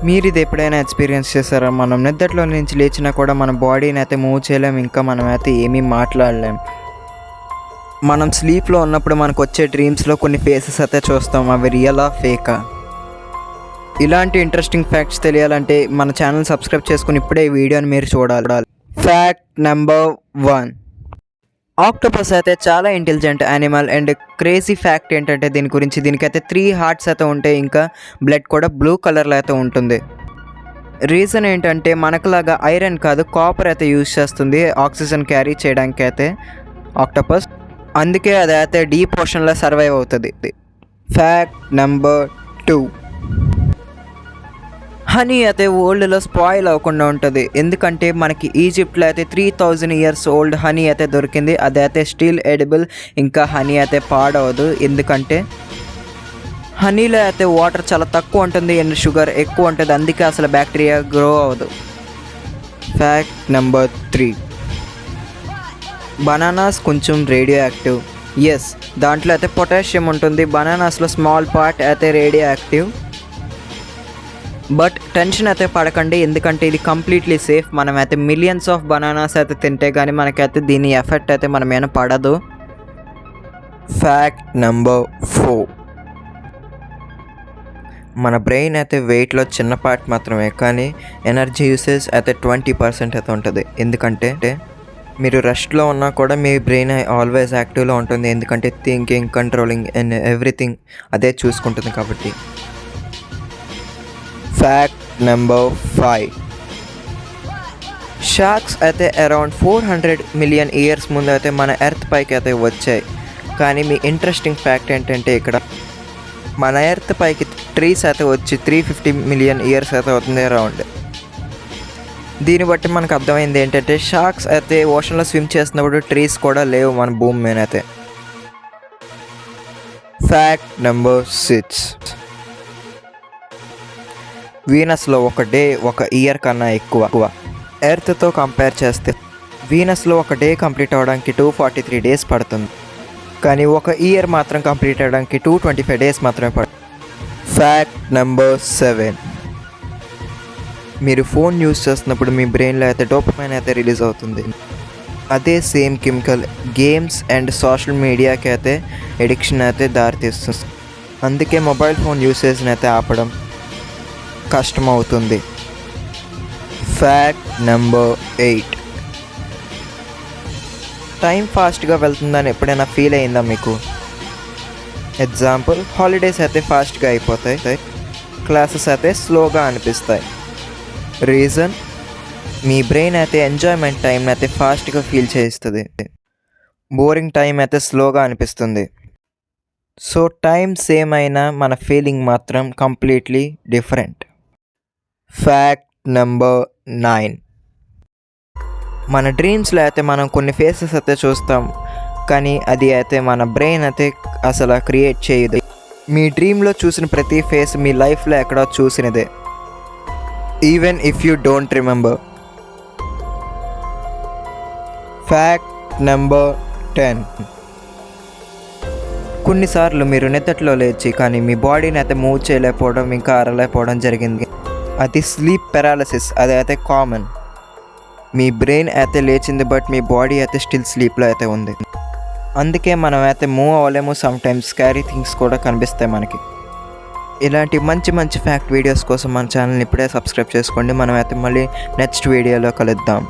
మీరు ఇది ఎప్పుడైనా ఎక్స్పీరియన్స్ చేశారా? మనం నిద్రలో నుంచి లేచినా కూడా మన బాడీని అయితే మూవ్ చేయలేం, ఇంకా మనం అయితే ఏమీ మాట్లాడలేం. మనం స్లీప్లో ఉన్నప్పుడు మనకు వచ్చే డ్రీమ్స్లో కొన్ని ఫేసెస్ అయితే చూస్తాం. అవి రియలా ఫేకా? ఇలాంటి ఇంట్రెస్టింగ్ ఫ్యాక్ట్స్ తెలియాలంటే మన ఛానల్ సబ్స్క్రైబ్ చేసుకుని ఇప్పుడే ఈ వీడియోని మీరు చూడాలి. ఫ్యాక్ట్ నెంబర్ 1, ఆక్టోపస్ అయితే చాలా intelligent animal. And crazy fact ఏంటంటే దీనికైతే 3 హార్ట్స్ అయితే ఉంటాయి, ఇంకా బ్లడ్ కూడా బ్లూ కలర్లో అయితే ఉంటుంది. రీజన్ ఏంటంటే మనకులాగా ఐరన్ కాదు, కాపర్ అయితే యూజ్ చేస్తుంది ఆక్సిజన్ క్యారీ చేయడానికి అయితే ఆక్టోపస్. అందుకే అది అయితే డీప్ ఓషన్లో సర్వైవ్ అవుతుంది. ఫ్యాక్ట్ నెంబర్ 2, హనీ అయితే వరల్డ్లో స్పాయిల్ అవ్వకుండా ఉంటుంది. ఎందుకంటే మనకి ఈజిప్ట్లో అయితే 3000 years ఓల్డ్ హనీ అయితే దొరికింది. అదైతే స్టిల్ ఎడిబుల్, ఇంకా హనీ అయితే పాడవదు. ఎందుకంటే హనీలో అయితే వాటర్ చాలా తక్కువ ఉంటుంది అండ్ షుగర్ ఎక్కువ ఉంటుంది, అందుకే అసలు బ్యాక్టీరియా గ్రో అవ్వదు. ఫ్యాక్ట్ నెంబర్ 3, బనానాస్ కొంచెం రేడియో యాక్టివ్. ఎస్, దాంట్లో అయితే పొటాషియం ఉంటుంది. బనానాస్లో స్మాల్ పార్ట్ అయితే రేడియో యాక్టివ్. బట్ టెన్షన్ అయితే పడకండి, ఎందుకంటే ఇది కంప్లీట్లీ సేఫ్. మనమైతే మిలియన్స్ ఆఫ్ బనానాస్ అయితే తింటే కానీ మనకైతే దీని ఎఫెక్ట్ అయితే మన మీద పడదు. ఫ్యాక్ట్ నెంబర్ 4, మన బ్రెయిన్ అయితే వెయిట్లో చిన్న పార్ట్ మాత్రమే, కానీ ఎనర్జీ యూసేజ్ అయితే 20% అయితే ఉంటుంది. ఎందుకంటే మీరు రెస్ట్లో ఉన్నా కూడా మీ బ్రెయిన్ ఆల్వేస్ యాక్టివ్లో ఉంటుంది, ఎందుకంటే థింకింగ్, కంట్రోలింగ్ అండ్ ఎవ్రీథింగ్ అదే చూసుకుంటుంది కాబట్టి. ఫ్యాక్ట్ నెంబర్ 5, షార్క్స్ అయితే అరౌండ్ 400 million years ముందు అయితే మన ఎర్త్ పైకి అయితే వచ్చాయి. కానీ మీ ఇంట్రెస్టింగ్ ఫ్యాక్ట్ ఏంటంటే ఇక్కడ మన ఎర్త్ పైకి ట్రీస్ అయితే వచ్చి 350 million years అయితే అవుతుంది అరౌండ్. దీన్ని బట్టి మనకు అర్థమైంది ఏంటంటే షార్క్స్ అయితే ఓషన్లో స్విమ్ చేసినప్పుడు ట్రీస్ కూడా లేవు మన భూమి మీద అయితే. ఫ్యాక్ట్ నెంబర్ 6, వీనస్లో ఒక డే ఒక ఇయర్ కన్నా ఎక్కువ. ఎర్త్తో కంపేర్ చేస్తే వీనస్లో ఒక డే కంప్లీట్ అవ్వడానికి 243 days పడుతుంది, కానీ ఒక ఇయర్ మాత్రం కంప్లీట్ అవ్వడానికి 225 days మాత్రమే పడుతుంది. ఫ్యాక్ట్ నెంబర్ 7, మీరు ఫోన్ యూజ్ చేస్తున్నప్పుడు మీ బ్రెయిన్లో అయితే డోపమైన్ అయితే రిలీజ్ అవుతుంది. అదే same chemical games and social మీడియాకి అయితే ఎడిక్షన్ అయితే దారితీస్తుంది. అందుకే మొబైల్ ఫోన్ యూసేజ్ని అయితే ఆపడం కష్టమవుతుంది. ఫ్యాక్ట్ నెంబర్ 8, టైం ఫాస్ట్గా వెళ్తుందని ఎప్పుడైనా ఫీల్ అయిందా మీకు? ఎగ్జాంపుల్, హాలిడేస్ అయితే ఫాస్ట్గా అయిపోతాయి, క్లాసెస్ అయితే స్లోగా అనిపిస్తాయి. రీజన్, మీ బ్రెయిన్ అయితే ఎంజాయ్మెంట్ టైంని అయితే ఫాస్ట్గా ఫీల్ చేస్తుంది, బోరింగ్ టైం అయితే స్లోగా అనిపిస్తుంది. సో టైం సేమ్ అయినా మన ఫీలింగ్ మాత్రం కంప్లీట్లీ డిఫరెంట్. ఫ్యాక్ట్ నెంబర్ 9, మన డ్రీమ్స్లో అయితే మనం కొన్ని ఫేసెస్ అయితే చూస్తాం, కానీ అది అయితే మన బ్రెయిన్ అయితే అసలు క్రియేట్ చేయదు. మీ డ్రీమ్లో చూసిన ప్రతి ఫేస్ మీ లైఫ్లో ఎక్కడో చూసినదే, even if you don't remember. Fact number 10, కొన్నిసార్లు మీరు నిద్రలో లేచి కానీ మీ బాడీని అయితే మూవ్ చేయలేకపోవడం, ఇంకా అరలేకపోవడం జరిగింది. అది స్లీప్ పెరాలసిస్. అది అయితే కామన్. మీ బ్రెయిన్ అయితే లేచింది, బట్ మీ బాడీ అయితే స్టిల్ స్లీప్లో అయితే ఉంది. అందుకే మనం అయితే మూవ్ అవ్వలేము. సమ్ టైమ్స్ స్కారీ థింగ్స్ కూడా కనిపిస్తాయి మనకి. ఇలాంటి మంచి మంచి ఫ్యాక్ట్ వీడియోస్ కోసం మన ఛానల్ని ఇప్పుడే సబ్స్క్రైబ్ చేసుకోండి. మనం అయితే మళ్ళీ నెక్స్ట్ వీడియోలో కలుద్దాం.